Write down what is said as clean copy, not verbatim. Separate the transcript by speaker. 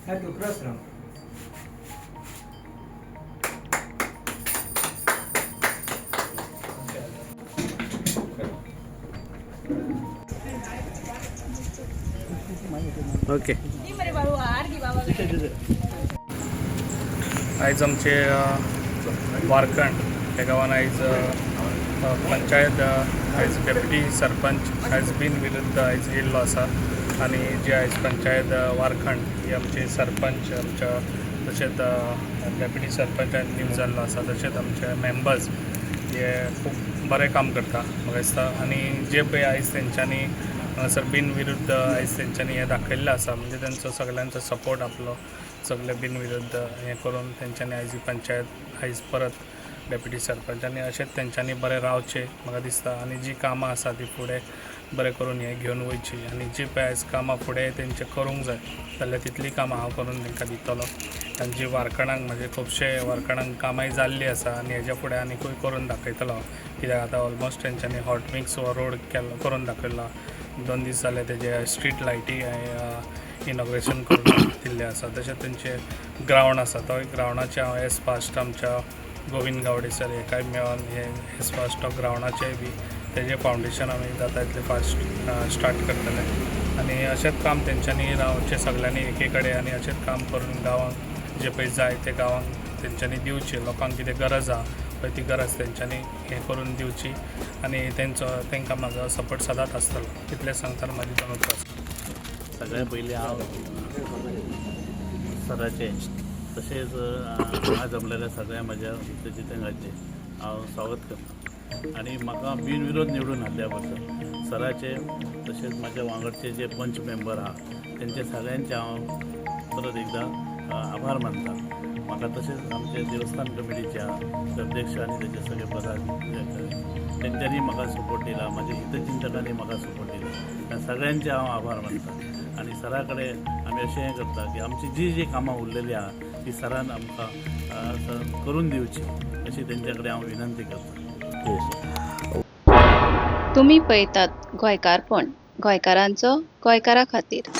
Speaker 1: Thank you, cross round.
Speaker 2: Okay. आयज आमचे वारकण ह्या गांवान आयज पंचायत आयज डेप्युटी सरपंच आयज बिन विरुद्ध आयज येयल्लो आसा आनी जे आयज पंचायत वारखंड ही आमचे सरपंच आमच्या तशेंच डेप्युटी सरपंचान नीम जाल्लो आसा तशेंच आमचे मेंबर्स हे खूब बरें काम करता म्हाका दिसता आनी जे पळय आयज तेंच्यांनी हांगासर बिन विरुद्ध आयज तेंच्यांनी हें दाखयल्लें आसा म्हणजे तेंचो सगळ्यांचो सपोर्ट आपलो सगळे बिन विरुद्ध हें करून तेंच्यांनी आयज ही पंचायत आयज परत डेप्युटी सरपंचांनी अशेंच तेंच्यांनी बरें रावचें म्हाका दिसता आनी जी कामां आसा ती फुडें बरें करून हें घेवन वयची आनी जी पळय आयज कामां फुडें तेंचे करूंक जाय जाल्यार तितली कामां हांव करून तेंकां दितलो आनी जी वारकणांक म्हणजे खुबशे वारकणांक कामांय जाल्ली आसा आनी हेज्या फुडें आनीकूय करून दाखयतलो कित्याक आतां ऑलमोस्ट तेंच्यांनी हॉट मिक्स हो रोड करून दाखयल्लो 2 दीस जाले तेजे स्ट्रीट लायटी इनॉग्रेशन करून दिल्लें आसा तशेंच तेंचे ग्रावंड आसा तो ग्रावंडाचे हांव एज फास्ट आमच्या गोविंद गावडे सर हेकाय मेळोन हे एज फास्ट ग्रावंडाचेय बी तेजें फावंडेशन आमी जाता तितले फास्ट स्टार्ट करतले आनी अशेंच काम तेंच्यांनी रावचें सगळ्यांनी एके कडेन आनी अशेंच काम करून गांवांक जे पळय जाय ते गांवांक तेंच्यांनी दिवचें लोकांक कितें गरज आहा पळय ती गरज तेंच्यांनी हें करून दिवची आनी तेंकां म्हाजो सपोर्ट सदांच आसतलो इतलें सांगतना म्हाजी दोन उतरां आसा.
Speaker 3: सगळ्यां पयलीं हांव सराचे तशेंच हांगा जमलेल्या सगळ्या म्हाज्या जितेंगाचे हांव स्वागत करता आनी म्हाका बिनविरोध निवडून हाडल्या बद्दल सराचे तशेंच म्हाज्या वांगडचे जे पंच मेंबर आहा तेंचे सगळ्यांचे हांव परत एकदां आभार मानता. म्हाका तशेंच आमचे देवस्थान कमिटीच्या अध्यक्ष आनी तेचे सगळे पदाधिकारी तेंच्यांनी म्हाका सपोर्ट दिला म्हाज्या हितचिंतकांनी म्हाका सपोर्ट दिला त्या सगळ्यांचे हांव आभार मानता आनी सरा कडेन आमी अशें हें करता की आमची जी कामां उरलेलीं आहा ती सरान आमकां करून दिवची अशी तेंच्या कडेन हांव विनंती करता.
Speaker 4: तुम्ही पळयतात गोंयकारपण गोंयकारांचो गोंयकारा खातीर.